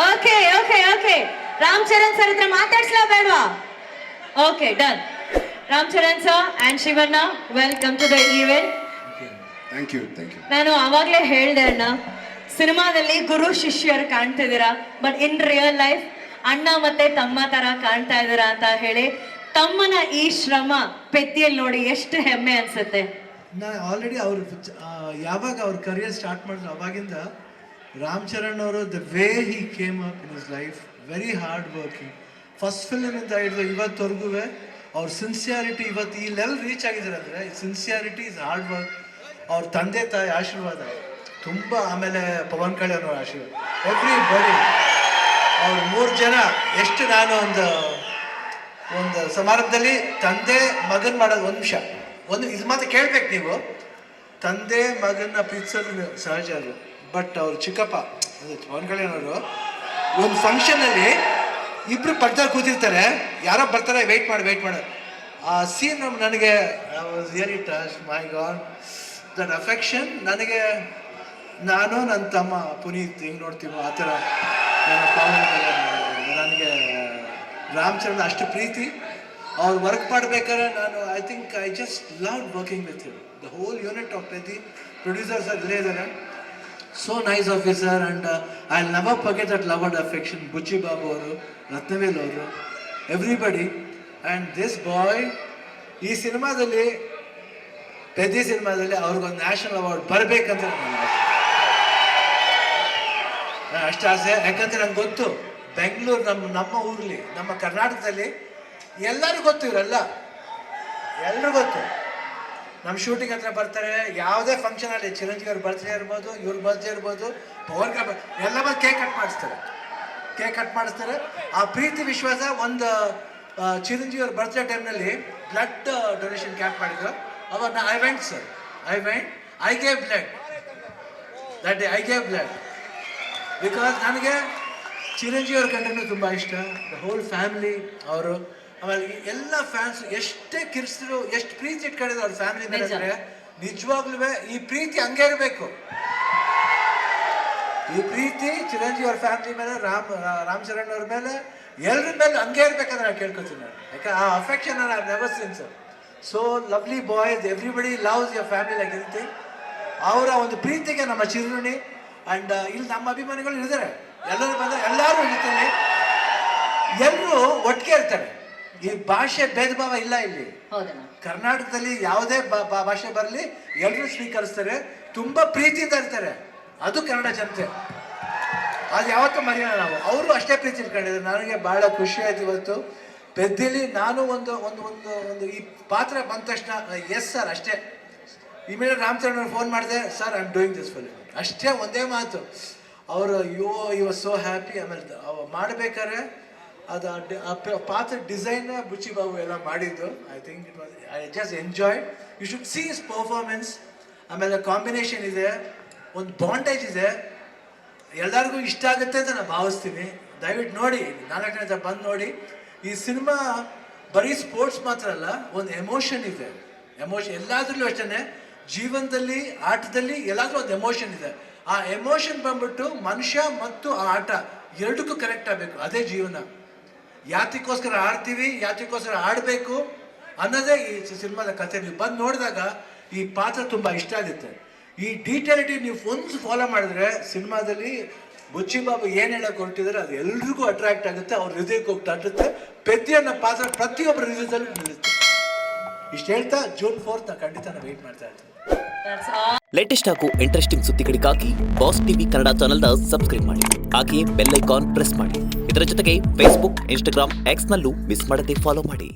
Okay okay okay Ram Charan sir ಹತ್ರ ಮಾತಾಡ್ಸ್ಲಾ ಬೇಡವಾ? Okay done. Ram Charan sir and Shivanna, welcome to the event. Thank you. ನಾನು ಅವಾಗ್ಲೇ ಹೇಳ್ದೆ ಅಣ್ಣ, ಸಿನಿಮಾದಲ್ಲಿ ಗುರು ಶಿಷ್ಯರು ಕಾಣ್ತಿದ್ದೀರಾ, ಬಟ್ ಇನ್ ರಿಯಲ್ ಲೈಫ್ ಅಣ್ಣ ಮತ್ತೆ ತಮ್ಮ ತರ ಕಾಣ್ತಾ ಇದ್ದೀರಾ ಅಂತ ಹೇಳಿ ತಮ್ಮನ ಈ ಶ್ರಮ ಪೆದ್ದಿಯಲ್ಲಿ ನೋಡಿ ಎಷ್ಟು ಹೆಮ್ಮೆ ಅನ್ಸುತ್ತೆ. ನಾ ಆಲ್ರೆಡಿ ಅವ್ರು ಯಾವಾಗ ಅವ್ರ ಕರಿಯರ್ ಸ್ಟಾರ್ಟ್ ಮಾಡಿದ್ರು ಅವಾಗಿಂದ ರಾಮ್ ಚರಣ್ ಅವರು the way he came up in his life, very hard working. First ಫಿಲ್ಮಿಂದ ಹಿಡಿದು ಇವತ್ತವರೆಗೂ ಅವ್ರ ಸಿನ್ಸಿಯಾರಿಟಿ ಇವತ್ತು ಈ ಲೆವೆಲ್ ರೀಚ್ ಆಗಿದ್ದಾರೆ ಅಂದರೆ ಸಿನ್ಸಿಯಾರಿಟಿ ಇಸ್ ಹಾರ್ಡ್ ವರ್ಕ್. ಅವ್ರ ತಂದೆ ತಾಯಿ ಆಶೀರ್ವಾದ ತುಂಬ, ಆಮೇಲೆ ಪವನ್ ಕಲ್ಯಾಣ್ ಅವ್ರ ಆಶೀರ್ವಾದ, ಎವ್ರಿ ಬಡಿ. ಅವ್ರು 3 ಜನ ಎಷ್ಟು ನಾನು ಒಂದು ಸಮಾರಂಭದಲ್ಲಿ ತಂದೆ ಮಗನ್ ಮಾಡೋದು ಒಂದು ಇದು ಮಾತ್ರ ಕೇಳ್ಬೇಕು ನೀವು. ತಂದೆ ಮಗನ್ನ ಪ್ರೀತಿಸೋದು ಸಹಜ ಅದು, ಬಟ್ ಅವ್ರು ಚಿಕ್ಕಪ್ಪ ಪವನ್ ಕಲ್ಯಾಣ್ ಅವರು ಒಂದು ಫಂಕ್ಷನಲ್ಲಿ ಇಬ್ರು ಪಕ್ಕದಲ್ಲಿ ಕೂತಿರ್ತಾರೆ, ಯಾರೋ ಬರ್ತಾರೆ, ವೆಯ್ಟ್ ಮಾಡಿ ಆ ಸೀನ್ ನನಗೆ really touch. My god, that affection ನನಗೆ, ನಾನು ನನ್ನ ತಮ್ಮ ಪುನೀತ್ ಹಿಂಗೆ ನೋಡ್ತೀವೋ ಆ ಥರ ನನ್ನ ಪವನ್ ಕಲ್ಯಾಣ್ ನನಗೆ ರಾಮ್ ಚರಣ್ ಅಷ್ಟು ಪ್ರೀತಿ. ಅವ್ರು ವರ್ಕ್ ಮಾಡ್ಬೇಕಾದ್ರೆ ನಾನು I just love working with him. The whole unit of Peddi producers ಅಲ್ಲೇ ಇದ್ದಾರೆ. So nice officer and I never forget that love and affection. Buchi Babu ಅವರು, ರತ್ನವೇಲ್ ಅವರು, ಎವ್ರಿಬಡಿ. ಆ್ಯಂಡ್ ದಿಸ್ ಬಾಯ್ ಈ ಸಿನಿಮಾದಲ್ಲಿ, ಪೆದ್ದಿ ಸಿನಿಮಾದಲ್ಲಿ ಅವ್ರಿಗೊಂದು ನ್ಯಾಷನಲ್ ಅವಾರ್ಡ್ ಬರಬೇಕಂತ ನಾನು ಅಷ್ಟು ಆಸೆ. ಯಾಕಂದರೆ ನಂಗೆ ಗೊತ್ತು, ಬೆಂಗಳೂರು ನಮ್ಮ ಊರಲ್ಲಿ, ನಮ್ಮ ಕರ್ನಾಟಕದಲ್ಲಿ ಎಲ್ಲರಿಗೂ ಗೊತ್ತು, ಇವರೆಲ್ಲ ಎಲ್ಲರೂ ಗೊತ್ತು. ನಮ್ಮ ಶೂಟಿಂಗ್ ಹತ್ರ ಬರ್ತಾರೆ, ಯಾವುದೇ ಫಂಕ್ಷನಲ್ಲಿ ಚಿರಂಜೀವಿ ಅವ್ರ ಬರ್ತ್ಡೇ ಇರ್ಬೋದು, ಇವ್ರ ಬರ್ತ್ಡೇ ಇರ್ಬೋದು, ಪವನ್ ಎಲ್ಲ ಬಂದು ಕೇಕ್ ಕಟ್ ಮಾಡಿಸ್ತಾರೆ. ಆ ಪ್ರೀತಿ ವಿಶ್ವಾಸ. ಒಂದು ಚಿರಂಜೀವಿ ಅವ್ರ ಬರ್ತ್ಡೇ ಟೈಮ್ನಲ್ಲಿ ಬ್ಲಡ್ ಡೊನೇಷನ್ ಕ್ಯಾಂಪ್ ಮಾಡಿದ್ರು. ಅವಾಗ I gave blood that day. I gave blood because ನನಗೆ ಚಿರಂಜೀವಿ ಅವ್ರ ಕಂಡ್ರೂ ತುಂಬ ಇಷ್ಟ. ದ ಹೋಲ್ ಫ್ಯಾಮಿಲಿ ಅವರು, ಆಮೇಲೆ ಎಲ್ಲ ಫ್ಯಾನ್ಸ್ ಎಷ್ಟೇ ಕಿರ್ಸಿದ್ರು, ಎಷ್ಟು ಪ್ರೀತಿ ಇಟ್ಕೊಂಡಿದ್ರು ಅವ್ರ ಫ್ಯಾಮಿಲಿ ಮೇಲೆ ಅಂದರೆ ನಿಜವಾಗ್ಲೂ ಈ ಪ್ರೀತಿ ಹಂಗೆ ಇರಬೇಕು. ಈ ಪ್ರೀತಿ ಚಿರಂಜೀವಿ ಅವ್ರ ಫ್ಯಾಮಿಲಿ ಮೇಲೆ, ರಾಮ್ ಚರಣ್ ಅವ್ರ ಮೇಲೆ, ಎಲ್ಲರ ಮೇಲೆ ಹಂಗೆ ಇರ್ಬೇಕಂದ್ರೆ ನಾನು ಕೇಳ್ಕೊತೀನಿ ನಾನು. ಯಾಕೆ ಆ affection I never seen sir. So lovely boys, everybody loves your family like anything. ಅವರ ಒಂದು ಪ್ರೀತಿಗೆ ನಮ್ಮ ಚಿರುಣಿ. ಆ್ಯಂಡ್ ಇಲ್ಲಿ ನಮ್ಮ ಅಭಿಮಾನಿಗಳು ಇದ್ದಾರೆ, ಎಲ್ಲರೂ ಬಂದರೆ ಎಲ್ಲರೂ ಇರ್ತಾರೆ, ಎಲ್ಲರೂ ಒಟ್ಟಿಗೆ ಇರ್ತಾರೆ. ಈ ಭಾಷೆ ಭೇದ ಭಾವ ಇಲ್ಲ ಇಲ್ಲಿ. ಕರ್ನಾಟಕದಲ್ಲಿ ಯಾವುದೇ ಭಾಷೆ ಬರಲಿ ಎಲ್ಲರೂ ಸ್ವೀಕರಿಸ್ತಾರೆ, ತುಂಬ ಪ್ರೀತಿಯಿಂದ ಇರ್ತಾರೆ. ಅದು ಕನ್ನಡ ಜನತೆ, ಅದು ಯಾವತ್ತೂ ಮರೆಯೋಣ ನಾವು. ಅವರು ಅಷ್ಟೇ ಪ್ರೀತಿ ಇಟ್ಕೊಂಡಿದ್ದಾರೆ. ನನಗೆ ಭಾಳ ಖುಷಿ ಆಯ್ತು ಇವತ್ತು ಪೆದ್ದಿಲಿ. ನಾನು ಒಂದು ಒಂದು ಒಂದು ಒಂದು ಈ ಪಾತ್ರ ಬಂದ ತಕ್ಷಣ ಎಸ್ ಸರ್ ಅಷ್ಟೇ. ಇಮಿಡಿಯೇಟ್ ರಾಮ್ ಚರಣ್ ಅವ್ರು ಫೋನ್ ಮಾಡಿದೆ, sir I am doing this film ಅಷ್ಟೇ, ಒಂದೇ ಮಾತು. ಅವರು ಯು ವಾಸ್ ಸೋ ಹ್ಯಾಪಿ. ಆಮೇಲೆ ಮಾಡಬೇಕಾದ್ರೆ ಅದು ಆ ಪಾತ್ರ ಡಿಸೈನ್ ಬುಚ್ಚಿ ಬಾಬು ಎಲ್ಲ ಮಾಡಿದ್ದು. I think it was, I just enjoy. You should see his performance. ಆಮೇಲೆ ಕಾಂಬಿನೇಷನ್ ಇದೆ, ಒಂದು ಬಾಂಡೇಜ್ ಇದೆ, ಎಲ್ಲರಿಗೂ ಇಷ್ಟ ಆಗುತ್ತೆ ಅಂತ ನಾನು ಭಾವಿಸ್ತೀನಿ. ದಯವಿಟ್ಟು ನೋಡಿ, 4 ಗಂಟೆ ಬಂದು ನೋಡಿ. ಈ ಸಿನಿಮಾ ಬರೀ ಸ್ಪೋರ್ಟ್ಸ್ ಮಾತ್ರ ಅಲ್ಲ, ಒಂದು ಎಮೋಷನ್ ಇದೆ. ಎಮೋಷನ್ ಎಲ್ಲಾದ್ರಲ್ಲೂ ಅಷ್ಟೇ, ಜೀವನದಲ್ಲಿ, ಆಟದಲ್ಲಿ ಎಲ್ಲಾದ್ರೂ ಒಂದು ಎಮೋಷನ್ ಇದೆ. ಆ ಎಮೋಷನ್ ಬಂದ್ಬಿಟ್ಟು ಮನುಷ್ಯ ಮತ್ತು ಆ ಆಟ ಎರಡಕ್ಕೂ ಕನೆಕ್ಟ್ ಆಗಬೇಕು. ಅದೇ ಜೀವನ. ಯಾತಕ್ಕೋಸ್ಕರ ಆಡ್ತೀವಿ, ಯಾತಕ್ಕೋಸ್ಕರ ಆಡಬೇಕು ಅನ್ನೋದೇ ಈ ಸಿನಿಮಾದ ಕಥೆ. ನೀವು ಬಂದು ನೋಡಿದಾಗ ಈ ಪಾತ್ರ ತುಂಬ ಇಷ್ಟ ಆಗುತ್ತೆ. ಈ ಡೀಟೇಲಿಟಿ ನೀವು ಒಂದು ಫಾಲೋ ಮಾಡಿದ್ರೆ ಸಿನಿಮಾದಲ್ಲಿ ಬುಚ್ಚಿ ಬಾಬು ಏನು ಹೇಳಕ್ಕೆ ಹೊರಟಿದ್ದಾರೆ ಅದು ಎಲ್ರಿಗೂ ಅಟ್ರಾಕ್ಟ್ ಆಗುತ್ತೆ, ಅವ್ರ ಹೃದಯಕ್ಕೆ ಹೋಗಿ ತಟ್ಟುತ್ತೆ. ಪೆದ್ದಿ ಅನ್ನೋ ಪಾತ್ರ ಪ್ರತಿಯೊಬ್ಬರ ಹೃದಯದಲ್ಲೂ ನಿಲ್ಲುತ್ತೆ. ಇಷ್ಟು ಹೇಳ್ತಾ ಜೂನ್ 4 ಖಂಡಿತ ನಾನು ವೆಯ್ಟ್ ಮಾಡ್ತಾ ಇರ್ತೀನಿ. ಲೇಟೆಸ್ಟ್ ಹಾಗೂ ಇಂಟ್ರೆಸ್ಟಿಂಗ್ ಸುದ್ದಿಗಳಿಗಾಗಿ ಬಾಸ್ ಟಿವಿ ಕನ್ನಡ ಚಾನೆಲ್ನ ಸಬ್ಸ್ಕ್ರೈಬ್ ಮಾಡಿ, ಹಾಗೆಯೇ ಬೆಲ್ ಐಕಾನ್ ಪ್ರೆಸ್ ಮಾಡಿ. ಇದರ ಜೊತೆಗೆ ಫೇಸ್ಬುಕ್, ಇನ್ಸ್ಟಾಗ್ರಾಮ್, ಎಕ್ಸ್ನಲ್ಲೂ ಮಿಸ್ ಮಾಡದೆ ಫಾಲೋ ಮಾಡಿ.